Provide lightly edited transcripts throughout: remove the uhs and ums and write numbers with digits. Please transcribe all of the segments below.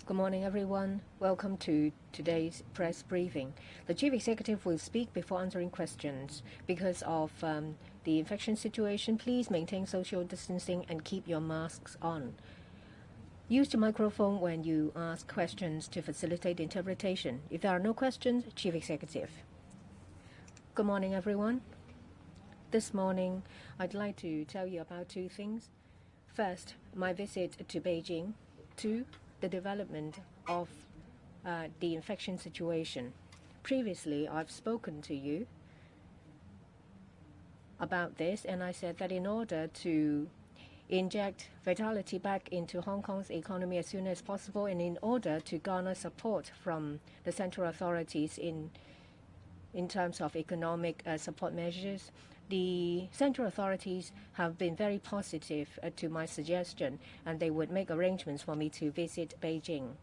Good morning, everyone. Welcome to today's press briefing. The Chief Executive will speak before answering questions. Because of the infection situation, please maintain social distancing and keep your masks on. Use the microphone when you ask questions to facilitate interpretation. If there are no questions, Chief Executive. Good morning, everyone. This morning, I'd like to tell you about two things. First, my visit to Beijing. Two, the development of the infection situation. Previously, I've spoken to you about this, and I said that in order to inject vitality back into Hong Kong's economy as soon as possible, and in order to garner support from the central authorities in terms of economic support measures, the central authorities have been very positive to my suggestion, and they would make arrangements for me to visit Beijing.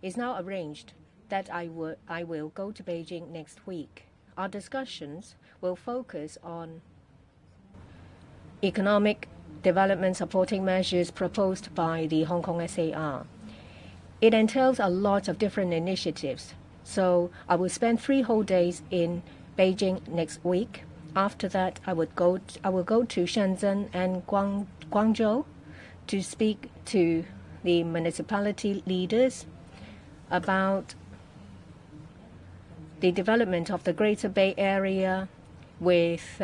It's now arranged that I will go to Beijing next week. Our discussions will focus on economic development supporting measures proposed by the Hong Kong SAR. It entails a lot of different initiatives, so I will spend 3 whole days in Beijing next week. After that, I will go to Shenzhen and Guangzhou to speak to the municipality leaders about the development of the Greater Bay Area with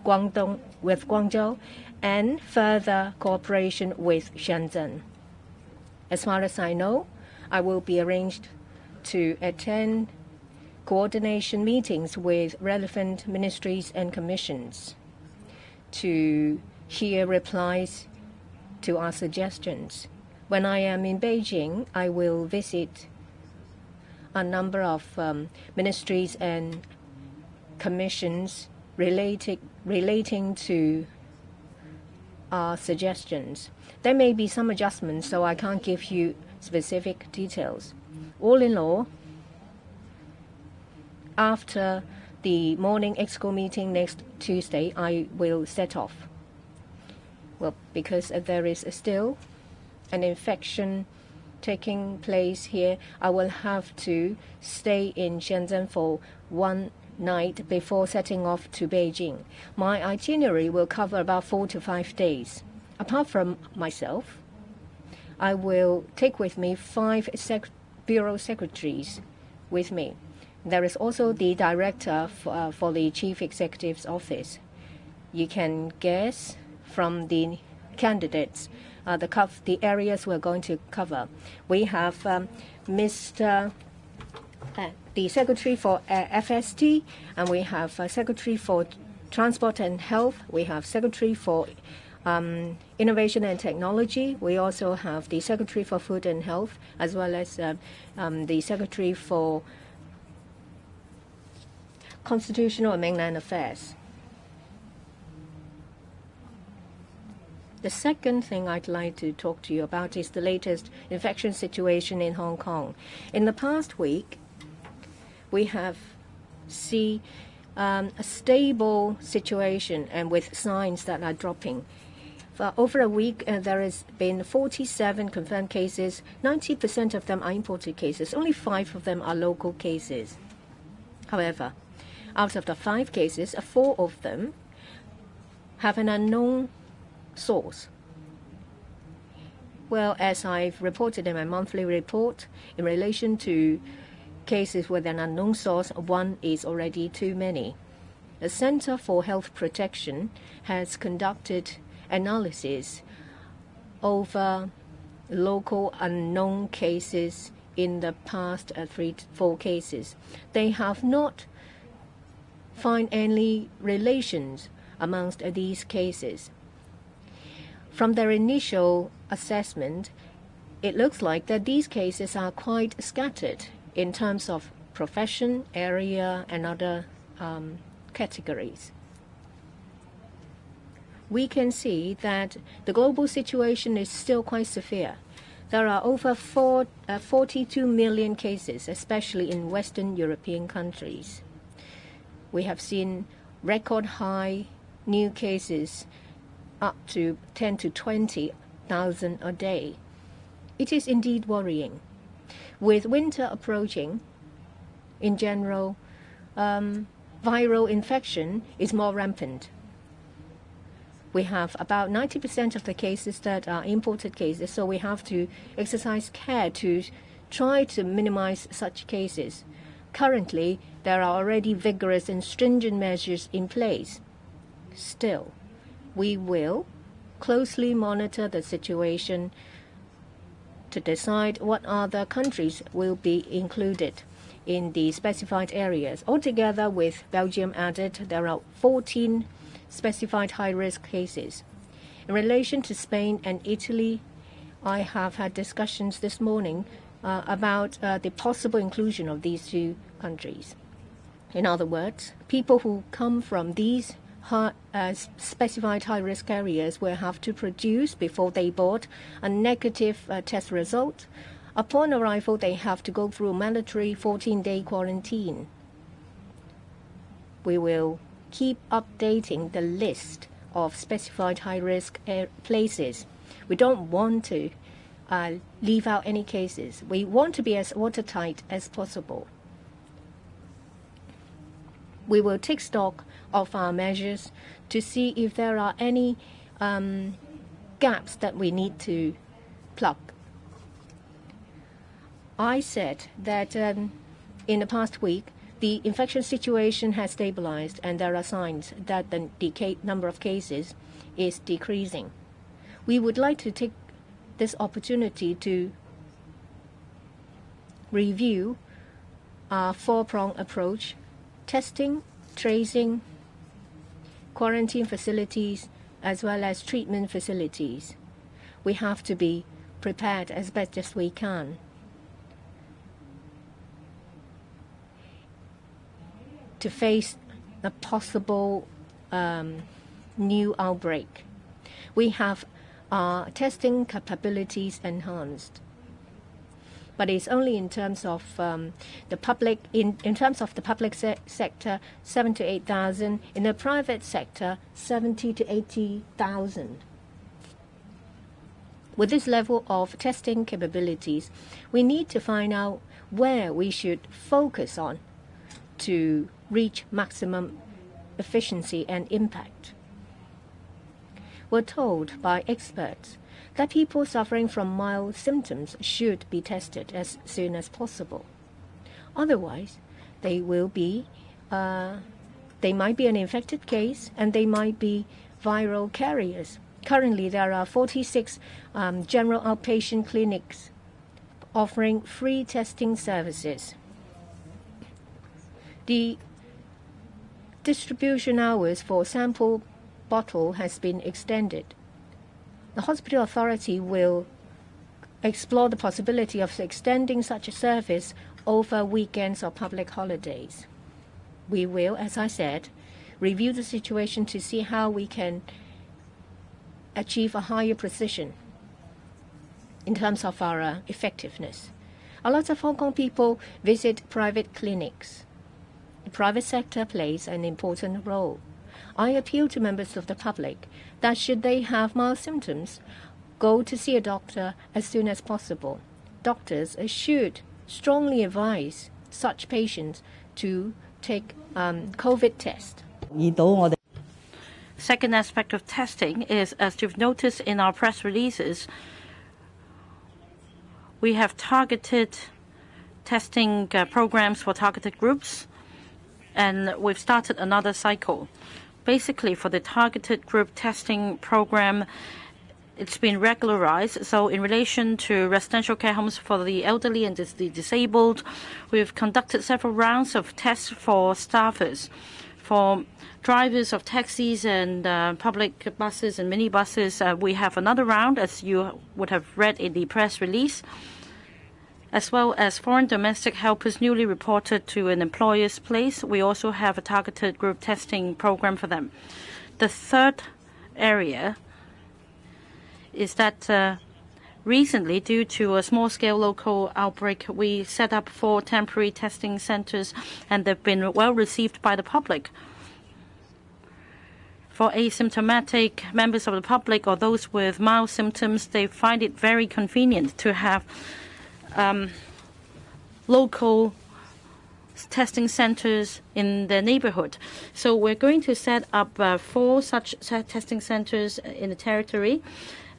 Guangzhou, and further cooperation with Shenzhen. As far as I know, I will be arranged to attend coordination meetings with relevant ministries and commissions to hear replies to our suggestions. When I am in Beijing, I will visit a number of ministries and commissions relating to our suggestions. There may be some adjustments, so I can't give you specific details. All in all, after the morning EXCO meeting next Tuesday, I will set off. Well, because there is still an infection taking place here, I will have to stay in Shenzhen for 1 night before setting off to Beijing. My itinerary will cover about 4 to 5 days. Apart from myself, I will take with me 5 bureau secretaries with me. There is also the director for the Chief Executive's office. You can guess from the candidates the areas we're going to cover. We have the Secretary for FST, and we have Secretary for Transport and Health. We have Secretary for Innovation and Technology. We also have the Secretary for Food and Health, as well as the Secretary for Constitutional and Mainland Affairs. The second thing I'd like to talk to you about is the latest infection situation in Hong Kong. In the past week, we have seen a stable situation and with signs that are dropping. For over a week, there has been 47 confirmed cases. 90% of them are imported cases. Only 5 of them are local cases. However, out of the 5 cases, 4 of them have an unknown source. Well, as I've reported in my monthly report, in relation to cases with an unknown source, 1 is already too many. The Center for Health Protection has conducted analysis over local unknown cases in the past 3 to 4 cases. They have not find any relations amongst these cases. From their initial assessment, it looks like that these cases are quite scattered in terms of profession, area, and other categories. We can see that the global situation is still quite severe. There are over 42 million cases, especially in Western European countries. We have seen record high new cases up to 10 to 20,000 a day. It is indeed worrying. With winter approaching, in general, viral infection is more rampant. We have about 90% of the cases that are imported cases, so we have to exercise care to try to minimize such cases. Currently, there are already vigorous and stringent measures in place. Still, we will closely monitor the situation to decide what other countries will be included in the specified areas. Altogether, with Belgium added, there are 14 specified high-risk cases. In relation to Spain and Italy, I have had discussions this morning about the possible inclusion of these two countries. In other words, people who come from these specified high-risk areas will have to produce, before they board, a negative test result. Upon arrival, they have to go through a mandatory 14-day quarantine. We will keep updating the list of specified high-risk places. We don't want to leave out any cases. We want to be as watertight as possible. We will take stock of our measures to see if there are any gaps that we need to plug. I said that in the past week, the infection situation has stabilized and there are signs that the number of cases is decreasing. We would like to take this opportunity to review our four-pronged approach: testing, tracing, quarantine facilities, as well as treatment facilities. We have to be prepared as best as we can. To face a possible new outbreak. We have our testing capabilities enhanced. But it's only in terms of the public, in terms of the public sector, 7,000 to 8,000. In the private sector, 70,000 to 80,000. With this level of testing capabilities, we need to find out where we should focus on to reach maximum efficiency and impact. We're told by experts that people suffering from mild symptoms should be tested as soon as possible. Otherwise, they might be an infected case and they might be viral carriers. Currently, there are 46 general outpatient clinics offering free testing services. The distribution hours for sample bottle has been extended. The hospital authority will explore the possibility of extending such a service over weekends or public holidays. We will, as I said, review the situation to see how we can achieve a higher precision in terms of our effectiveness. A lot of Hong Kong people visit private clinics. The private sector plays an important role. I appeal to members of the public that should they have mild symptoms, go to see a doctor as soon as possible. Doctors should strongly advise such patients to take COVID test. Second aspect of testing is, as you've noticed in our press releases, we have targeted testing programs for targeted groups, and we've started another cycle. Basically, for the targeted group testing program, it's been regularized. So in relation to residential care homes for the elderly and the disabled, we've conducted several rounds of tests for staffers. For drivers of taxis and public buses and minibuses, we have another round, as you would have read in the press release, as well as foreign domestic helpers newly reported to an employer's place. We also have a targeted group testing program for them. The third area is that recently, due to a small-scale local outbreak, we set up 4 temporary testing centers, and they've been well received by the public. For asymptomatic members of the public or those with mild symptoms, they find it very convenient to have local testing centers in their neighborhood. So we're going to set up 4 such testing centers in the territory.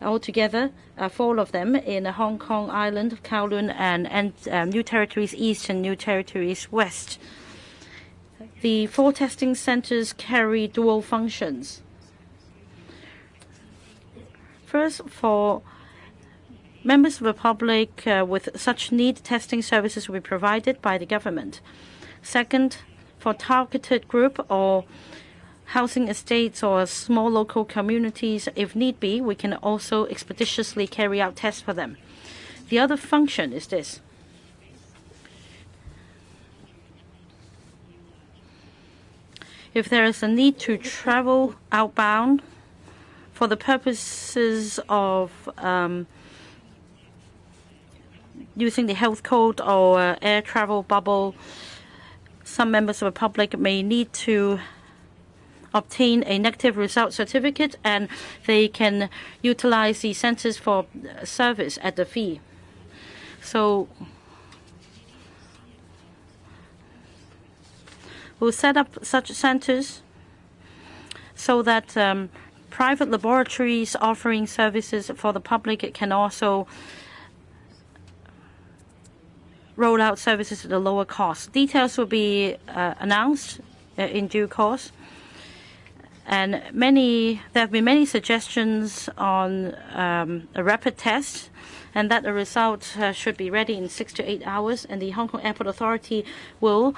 Altogether, 4 of them in Hong Kong Island, Kowloon, and New Territories East and New Territories West. The 4 testing centers carry dual functions. First, for members of the public with such need, testing services will be provided by the government. Second, for targeted group or housing estates or small local communities, if need be, we can also expeditiously carry out tests for them. The other function is this. If there is a need to travel outbound for the purposes of using the health code or air travel bubble, some members of the public may need to obtain a negative result certificate, and they can utilize the centers for service at the fee. So we'll set up such centers so that private laboratories offering services for the public can also roll out services at a lower cost. Details will be announced in due course. And there have been many suggestions on a rapid test, and that the result should be ready in 6 to 8 hours. And the Hong Kong Airport Authority will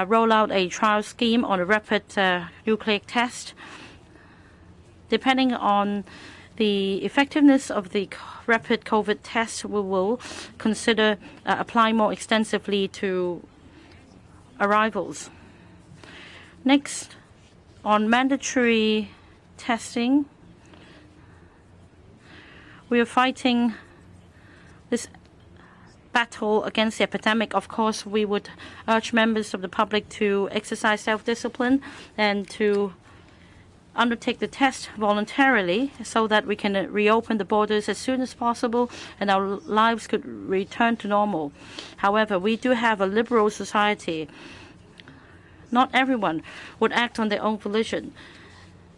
roll out a trial scheme on a rapid nucleic test. Depending on the effectiveness of the rapid COVID test, we will consider applying more extensively to arrivals. Next, on mandatory testing, we are fighting this battle against the epidemic. Of course, we would urge members of the public to exercise self-discipline and to undertake the test voluntarily so that we can reopen the borders as soon as possible and our lives could return to normal. However, we do have a liberal society. Not everyone would act on their own volition.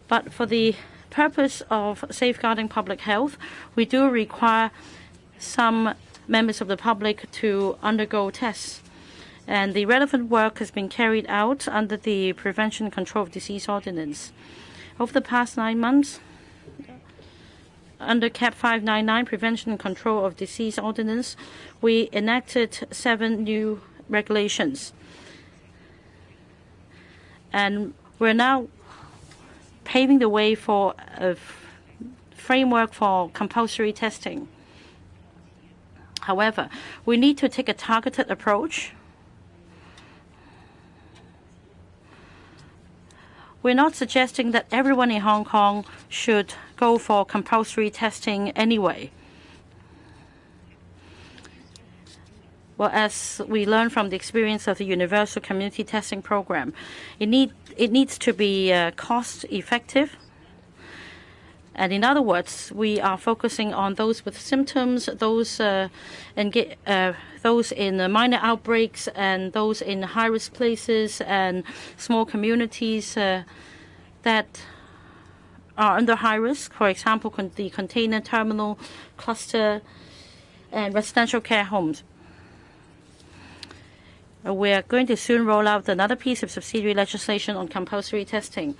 But for the purpose of safeguarding public health, we do require some members of the public to undergo tests. And the relevant work has been carried out under the Prevention and Control of Disease Ordinance. Over the past 9 months, under CAP 599, Prevention and Control of Disease Ordinance, we enacted 7 new regulations. And we're now paving the way for a framework for compulsory testing. However, we need to take a targeted approach. We're not suggesting that everyone in Hong Kong should go for compulsory testing anyway. Well, as we learned from the experience of the Universal Community Testing Program, it needs to be cost-effective. And in other words, we are focusing on those with symptoms, those in minor outbreaks, and those in high-risk places and small communities that are under high risk. For example, the container terminal cluster and residential care homes. We are going to soon roll out another piece of subsidiary legislation on compulsory testing.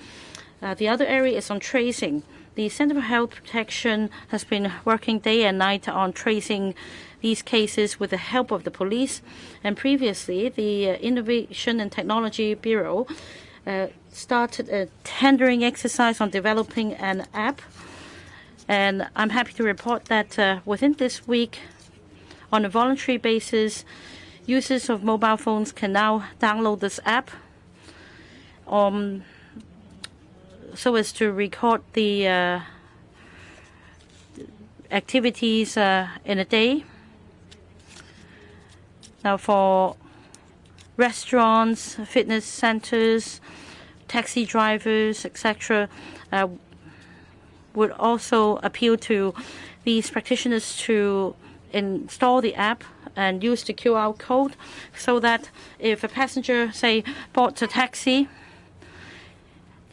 The other area is on tracing. The Centre for Health Protection has been working day and night on tracing these cases with the help of the police. And previously, the Innovation and Technology Bureau started a tendering exercise on developing an app. And I'm happy to report that within this week, on a voluntary basis, users of mobile phones can now download this app so as to record the activities in a day. Now, for restaurants, fitness centers, taxi drivers, etc., would also appeal to these practitioners to install the app and use the QR code so that if a passenger, say, bought a taxi,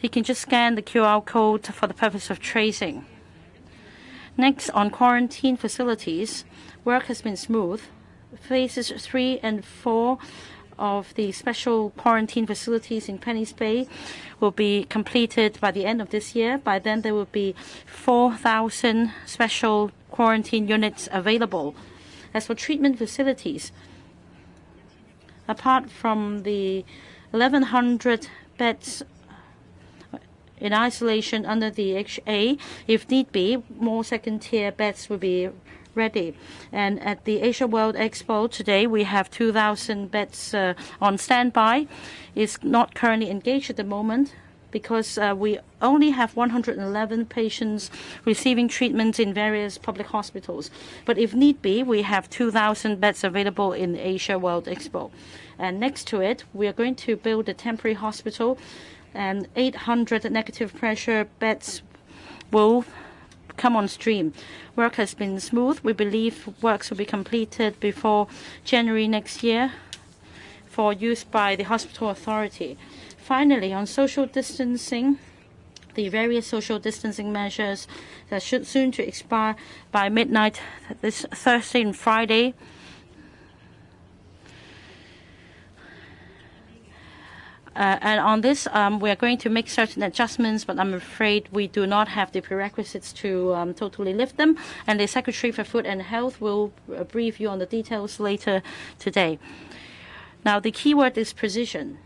he can just scan the QR code for the purpose of tracing. Next, on quarantine facilities, work has been smooth. Phases 3 and 4 of the special quarantine facilities in Penny's Bay will be completed by the end of this year. By then, there will be 4,000 special quarantine units available. As for treatment facilities, apart from the 1,100 beds in isolation under the HA, if need be, more second-tier beds will be ready. And at the Asia World Expo today, we have 2,000 beds on standby. It's not currently engaged at the moment because we only have 111 patients receiving treatment in various public hospitals. But if need be, we have 2,000 beds available in the Asia World Expo. And next to it, we are going to build a temporary hospital, and 800 negative pressure beds will come on stream. Work has been smooth. We believe works will be completed before January next year for use by the hospital authority. Finally, on social distancing, the various social distancing measures that should soon to expire by midnight this Thursday and Friday. And on this, we are going to make certain adjustments, but I'm afraid we do not have the prerequisites to totally lift them. And the Secretary for Food and Health will brief you on the details later today. Now, the key word is precision.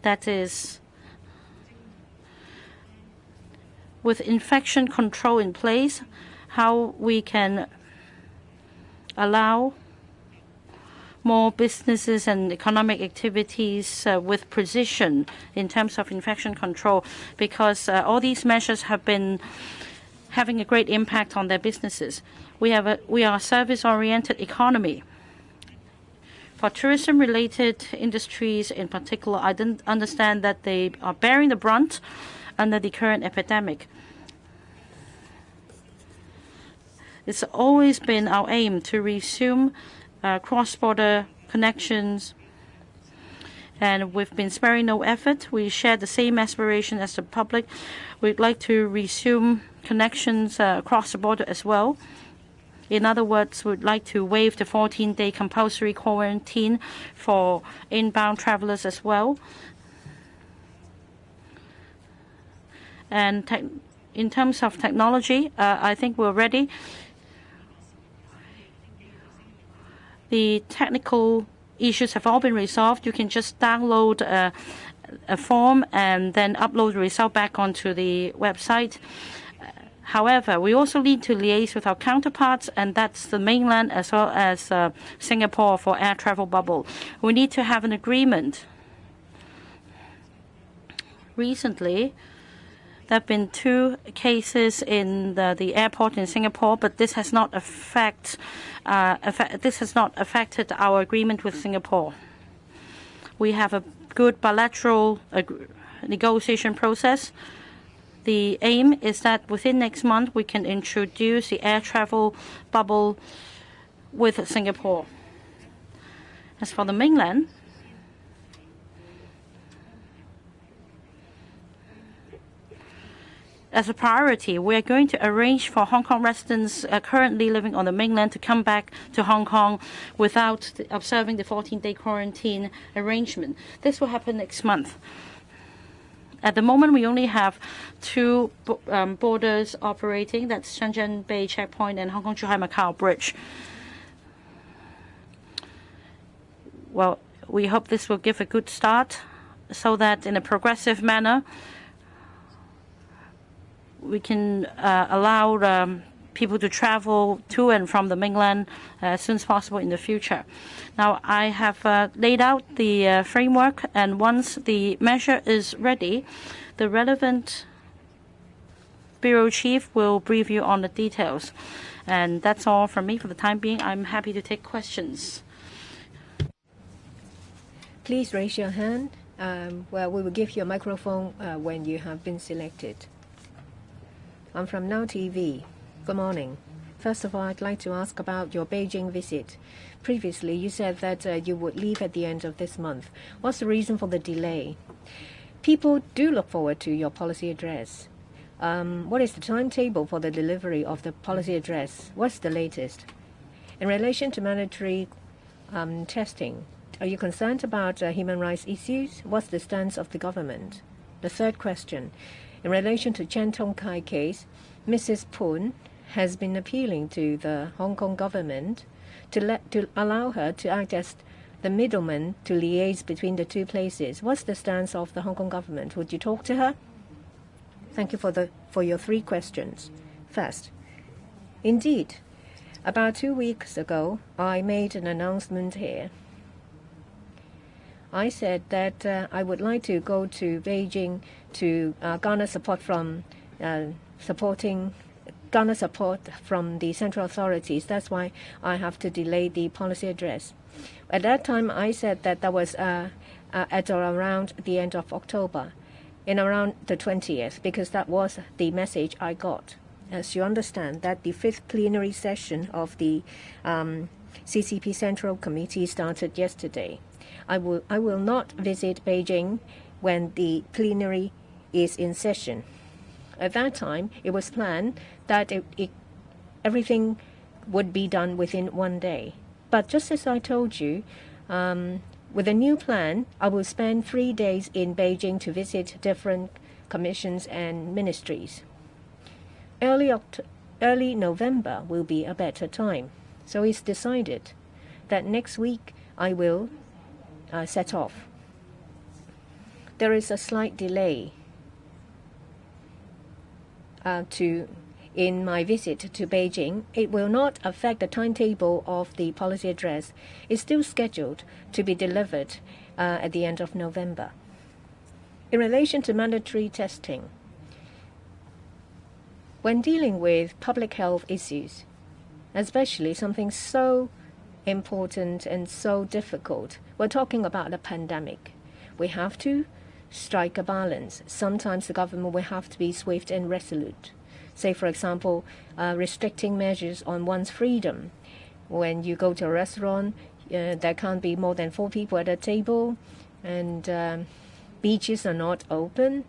That is, with infection control in place, how we can allow more businesses and economic activities with precision in terms of infection control, because all these measures have been having a great impact on their businesses. We are a service-oriented economy. For tourism-related industries in particular, I didn't understand that they are bearing the brunt under the current epidemic. It's always been our aim to resume cross-border connections, and we've been sparing no effort. We share the same aspiration as the public. We'd like to resume connections across the border as well. In other words, we'd like to waive the 14-day compulsory quarantine for inbound travelers as well. And in terms of technology, I think we're ready. The technical issues have all been resolved. You can just download a form and then upload the result back onto the website. However, we also need to liaise with our counterparts, and that's the mainland as well as Singapore for air travel bubble. We need to have an agreement. Recently, there have been 2 cases in the airport in Singapore, but this has not affected our agreement with Singapore. We have a good bilateral negotiation process. The aim is that within next month we can introduce the air travel bubble with Singapore. As for the mainland, as a priority, we are going to arrange for Hong Kong residents currently living on the mainland to come back to Hong Kong without observing the 14-day quarantine arrangement. This will happen next month. At the moment, we only have 2 borders operating. That's Shenzhen Bay Checkpoint and Hong Kong-Zhuhai-Macau Bridge. Well, we hope this will give a good start so that in a progressive manner, we can allow people to travel to and from the mainland as soon as possible in the future. Now, I have laid out the framework, and once the measure is ready, the relevant bureau chief will brief you on the details. And that's all from me for the time being. I'm happy to take questions. Please raise your hand Well, we will give you a microphone when you have been selected. I'm from Now TV. Good morning. First of all, I'd like to ask about your Beijing visit. Previously, you said that you would leave at the end of this month. What's the reason for the delay? People do look forward to your policy address. What is the timetable for the delivery of the policy address? What's the latest? In relation to mandatory testing, are you concerned about human rights issues? What's the stance of the government? The third question, in relation to Chan Tong-kai case, Mrs. Poon has been appealing to the Hong Kong government to allow her to act as the middleman to liaise between the two places. What's the stance of the Hong Kong government? Would you talk to her? Thank you for your three questions. First, indeed, about 2 weeks ago, I made an announcement here. I said that I would like to go to Beijing to garner support from the central authorities. That's why I have to delay the policy address. At that time, I said that was at or around the end of October, in around the 20th, because that was the message I got. As you understand, that the 5th plenary session of the CCP Central Committee started yesterday. I will not visit Beijing when the plenary is in session. At that time, it was planned that everything would be done within 1 day. But just as I told you, with a new plan, I will spend 3 days in Beijing to visit different commissions and ministries. Early November will be a better time. So it's decided that next week I will set off. There is a slight delay in my visit to Beijing. It will not affect the timetable of the policy address. It's still scheduled to be delivered at the end of November. In relation to mandatory testing, when dealing with public health issues, especially something so important and so difficult, we're talking about a pandemic. We have to strike a balance. Sometimes the government will have to be swift and resolute. Say, for example, restricting measures on one's freedom. When you go to a restaurant, there can't be more than 4 people at a table, and beaches are not open.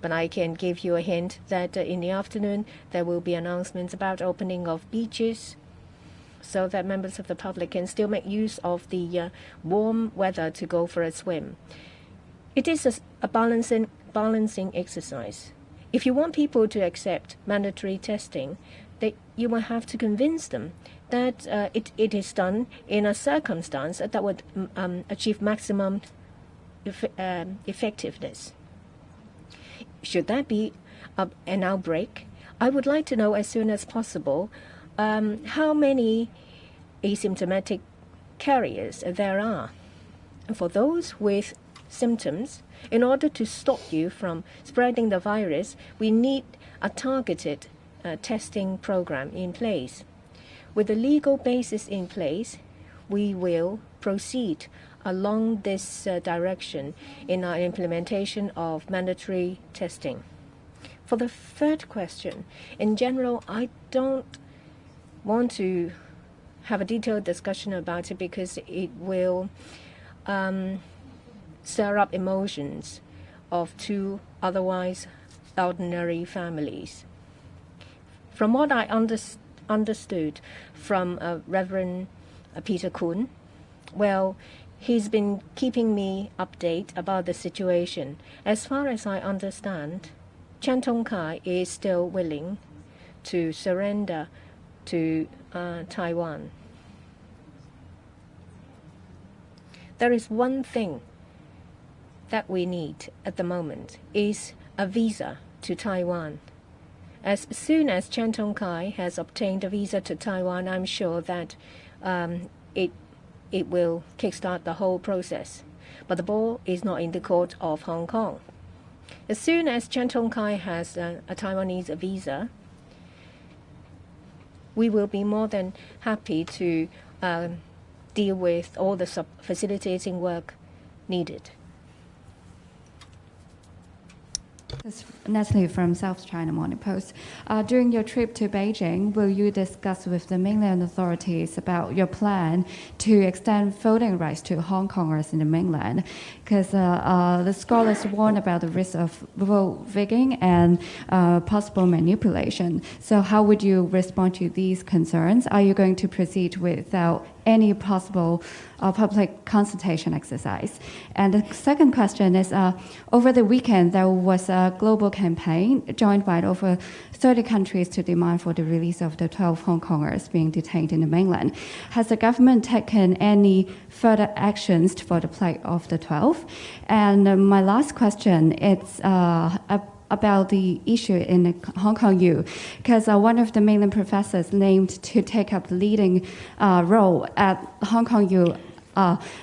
But I can give you a hint that in the afternoon there will be announcements about opening of beaches, so that members of the public can still make use of the warm weather to go for a swim. It is a balancing exercise. If you want people to accept mandatory testing, you will have to convince them that it is done in a circumstance that would achieve maximum effectiveness. Should that be an outbreak, I would like to know as soon as possible how many asymptomatic carriers there are. And for those with symptoms, in order to stop you from spreading the virus, we need a targeted testing program in place. With the legal basis in place, we will proceed along this direction in our implementation of mandatory testing. For the third question, in general, I don't want to have a detailed discussion about it because it will stir up emotions of two otherwise ordinary families. From what I understood from Reverend Peter Kuhn, well, he's been keeping me updated about the situation. As far as I understand, Chan Tong-kai is still willing to surrender to Taiwan. There is one thing that we need at the moment is a visa to Taiwan. As soon as Chan Tong-kai has obtained a visa to Taiwan, I'm sure that it will kickstart the whole process. But the ball is not in the court of Hong Kong. As soon as Chan Tong-kai has a Taiwanese visa, we will be more than happy to deal with all the facilitating work needed. This is Natalie from South China Morning Post. During your trip to Beijing, will you discuss with the mainland authorities about your plan to extend voting rights to Hong Kongers in the mainland? Because the scholars warn about the risk of vote rigging and possible manipulation. So how would you respond to these concerns? Are you going to proceed without any possible public consultation exercise? And the second question is, over the weekend, there was a global campaign joined by over 30 countries to demand for the release of the 12 Hong Kongers being detained in the mainland. Has the government taken any further actions for the plight of the 12? And my last question is about the issue in Hong Kong U, because one of the mainland professors named to take up leading role at Hong Kong U,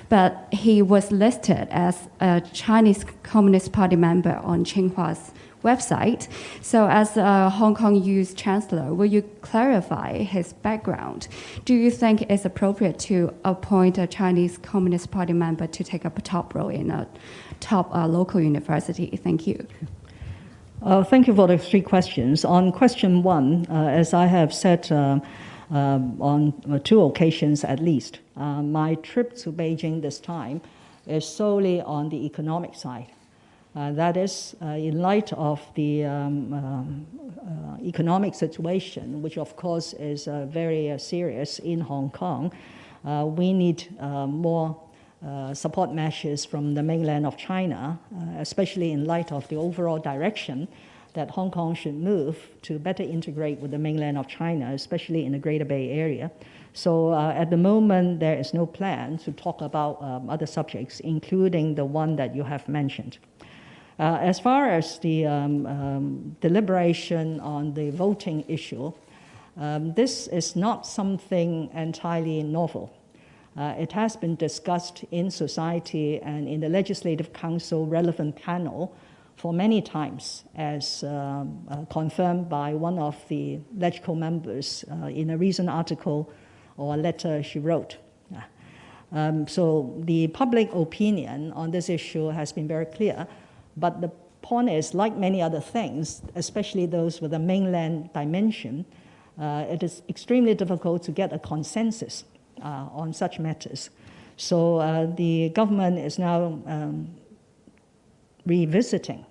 but he was listed as a Chinese Communist Party member on Tsinghua's website. So as Hong Kong U's chancellor, will you clarify his background? Do you think it's appropriate to appoint a Chinese Communist Party member to take up a top role in a top local university? Thank you. Thank you for the three questions. On question one, as I have said on two occasions at least, my trip to Beijing this time is solely on the economic side. That is, in light of the economic situation, which of course is very serious in Hong Kong, we need more support measures from the mainland of China, especially in light of the overall direction that Hong Kong should move to better integrate with the mainland of China, especially in the Greater Bay Area. So at the moment, there is no plan to talk about other subjects, including the one that you have mentioned. As far as the deliberation on the voting issue, this is not something entirely novel. It has been discussed in society and in the Legislative Council relevant panel for many times, as confirmed by one of the LegCo members in a recent article or a letter she wrote. So the public opinion on this issue has been very clear, but the point is, like many other things, especially those with a mainland dimension, it is extremely difficult to get a consensus on such matters. So the government is now revisiting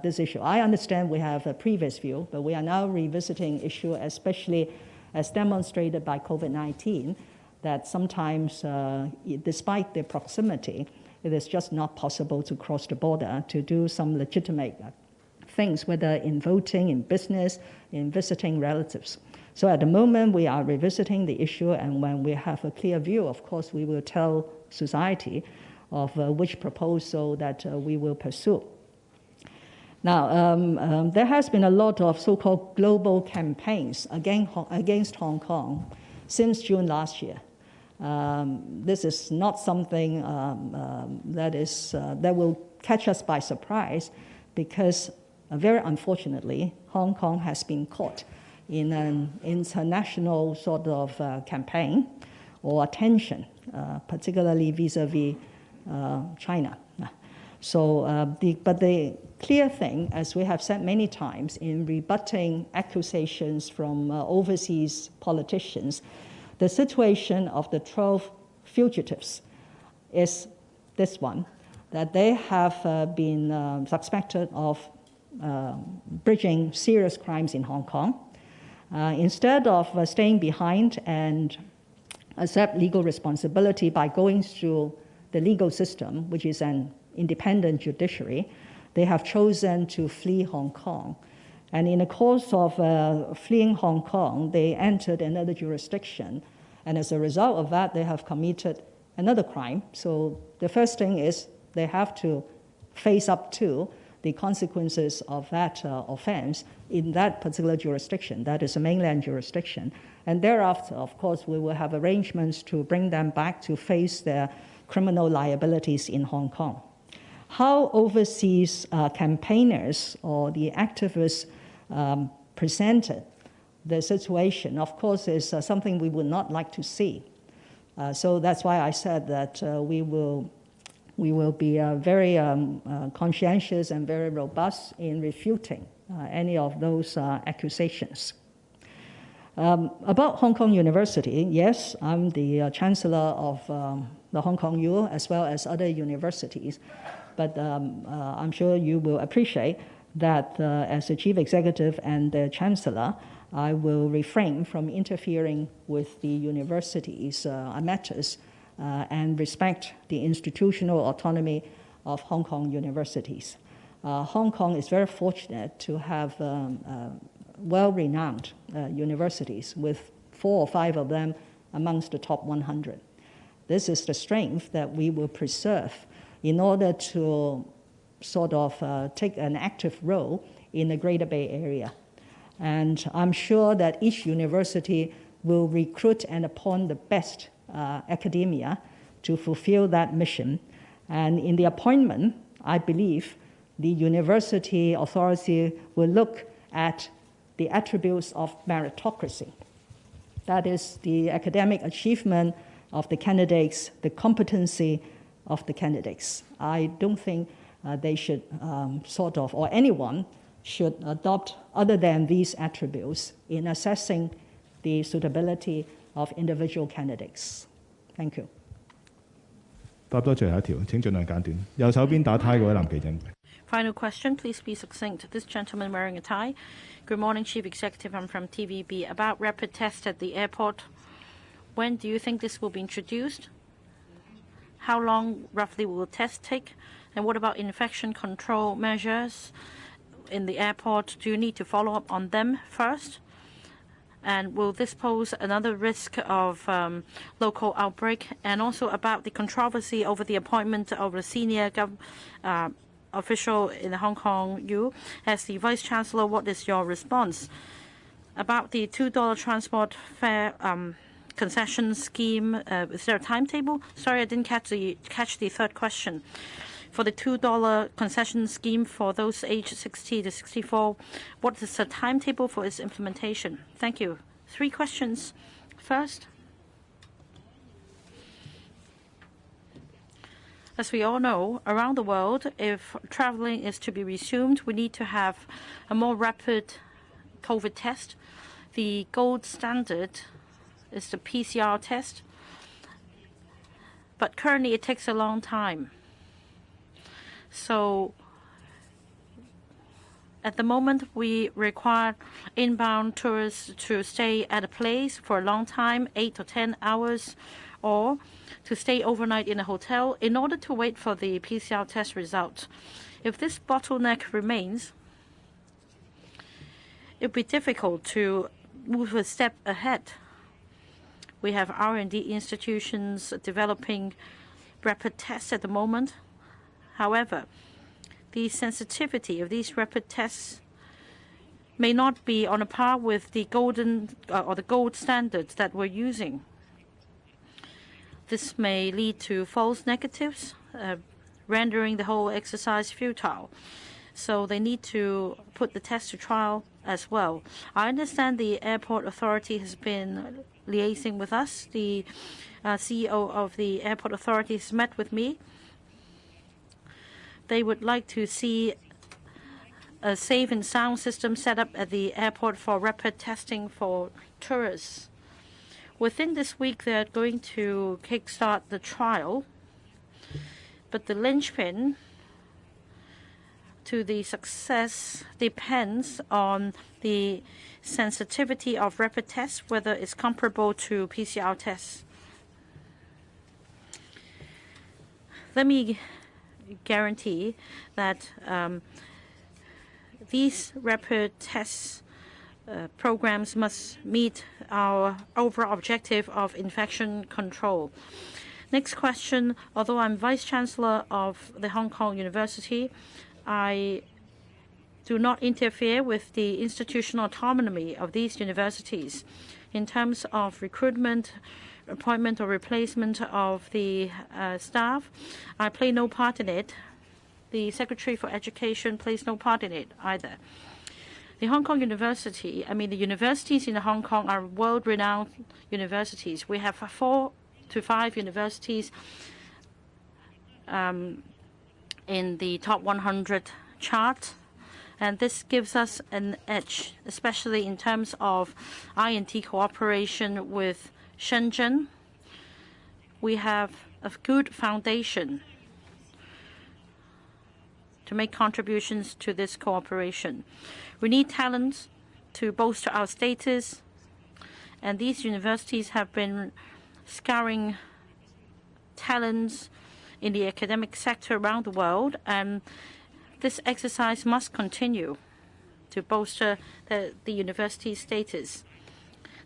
this issue. I understand we have a previous view, but we are now revisiting issue, especially as demonstrated by COVID-19, that sometimes, despite their proximity, it is just not possible to cross the border to do some legitimate things, whether in voting, in business, in visiting relatives. So at the moment, we are revisiting the issue, and when we have a clear view, of course, we will tell society of which proposal that we will pursue. Now, there has been a lot of so-called global campaigns against Hong Kong since June last year. This is not something that will catch us by surprise, because very unfortunately, Hong Kong has been caught in an international sort of campaign or attention, particularly vis-a-vis China. So, but the clear thing, as we have said many times in rebutting accusations from overseas politicians, the situation of the 12 fugitives is this one, that they have been suspected of bridging serious crimes in Hong Kong. Instead of staying behind and accept legal responsibility by going through the legal system, which is an independent judiciary, they have chosen to flee Hong Kong. And in the course of fleeing Hong Kong, they entered another jurisdiction. And as a result of that, they have committed another crime. So the first thing is they have to face up to the consequences of that offense in that particular jurisdiction, that is a mainland jurisdiction. And thereafter, of course, we will have arrangements to bring them back to face their criminal liabilities in Hong Kong. How overseas campaigners or the activists presented the situation, of course, is something we would not like to see. So that's why I said that we will we will be very conscientious and very robust in refuting any of those accusations. About Hong Kong University, yes, I'm the Chancellor of the Hong Kong U as well as other universities, but I'm sure you will appreciate that as the Chief Executive and the Chancellor, I will refrain from interfering with the university's matters and respect the institutional autonomy of Hong Kong universities. Hong Kong is very fortunate to have well-renowned universities, with 4 or 5 of them amongst the top 100. This is the strength that we will preserve in order to sort of take an active role in the Greater Bay Area. And I'm sure that each university will recruit and appoint the best academia to fulfill that mission. And in the appointment, I believe the university authority will look at the attributes of meritocracy. That is the academic achievement of the candidates, the competency of the candidates. I don't think they should or anyone should adopt other than these attributes in assessing the suitability of individual candidates. Thank you. 答多最後一條，請盡量簡短。右手邊打呔嗰位男記者。Final question, please be succinct. This gentleman wearing a tie. Good morning, Chief Executive. I'm from TVB. About rapid tests at the airport, when do you think this will be introduced? How long roughly will the test take? And what about infection control measures in the airport? Do you need to follow up on them first? And will this pose another risk of local outbreak? And also about the controversy over the appointment of a senior official in the Hong Kong U. As the Vice Chancellor, what is your response? About the $2 transport fare concession scheme, is there a timetable? Sorry, I didn't catch the third question. For the $2 concession scheme for those aged 60 to 64, what is the timetable for its implementation? Thank you. 3 questions. First, as we all know, around the world, if traveling is to be resumed, we need to have a more rapid COVID test. The gold standard is the PCR test, but currently it takes a long time. So at the moment, we require inbound tourists to stay at a place for a long time, 8 to 10 hours, or to stay overnight in a hotel in order to wait for the PCR test result. If this bottleneck remains, it will be difficult to move a step ahead. We have R&D institutions developing rapid tests at the moment. However, the sensitivity of these rapid tests may not be on a par with the gold standards that we're using. This may lead to false negatives, rendering the whole exercise futile. So they need to put the test to trial as well. I understand the airport authority has been liaising with us. The CEO of the airport authority has met with me. They would like to see a safe and sound system set up at the airport for rapid testing for tourists. Within this week, they're going to kickstart the trial, but the linchpin to the success depends on the sensitivity of rapid tests, whether it's comparable to PCR tests. Let me guarantee that these rapid tests programs must meet our overall objective of infection control. Next question. Although I'm Vice Chancellor of the Hong Kong University, I do not interfere with the institutional autonomy of these universities. In terms of recruitment, appointment or replacement of the staff, I play no part in it. The Secretary for Education plays no part in it either. The Hong Kong University, the universities in Hong Kong are world-renowned universities. We have 4 to 5 universities in the top 100 chart. And this gives us an edge, especially in terms of I&T cooperation with Shenzhen. We have a good foundation to make contributions to this cooperation. We need talents to bolster our status, and these universities have been scouring talents in the academic sector around the world, and this exercise must continue to bolster the university's status.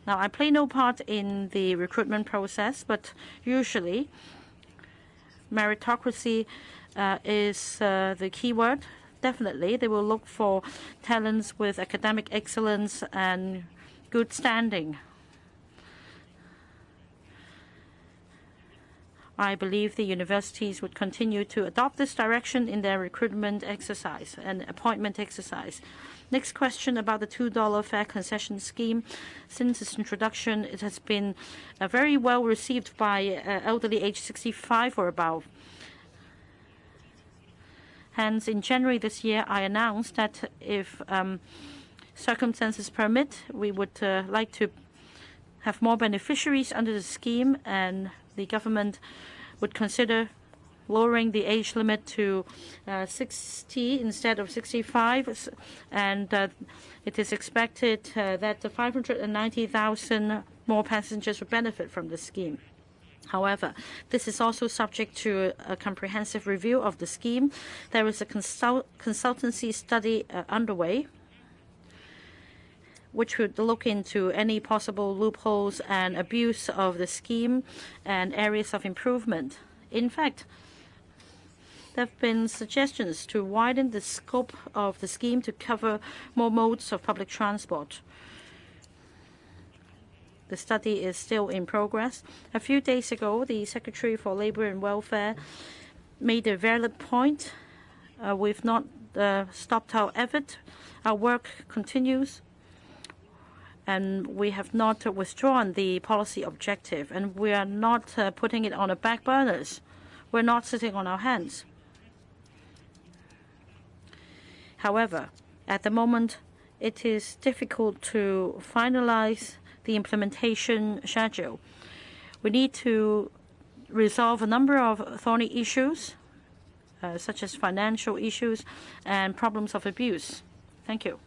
Now, I play no part in the recruitment process, but usually meritocracy is the key word. Definitely, they will look for talents with academic excellence and good standing. I believe the universities would continue to adopt this direction in their recruitment exercise and appointment exercise. Next question about the $2 fare concession scheme. Since its introduction, it has been very well received by elderly aged 65 or above. Hence, in January this year, I announced that if circumstances permit, we would like to have more beneficiaries under the scheme, and the government would consider lowering the age limit to 60 instead of 65, and it is expected that 590,000 more passengers would benefit from the scheme. However, this is also subject to a comprehensive review of the scheme. There is a consultancy study underway which would look into any possible loopholes and abuse of the scheme and areas of improvement. In fact, there have been suggestions to widen the scope of the scheme to cover more modes of public transport. The study is still in progress. A few days ago, the Secretary for Labour and Welfare made a valid point. We've not stopped our effort. Our work continues, and we have not withdrawn the policy objective, and we are not putting it on the back burners. We're not sitting on our hands. However, at the moment, it is difficult to finalize the implementation schedule. We need to resolve a number of thorny issues, such as financial issues and problems of abuse. Thank you.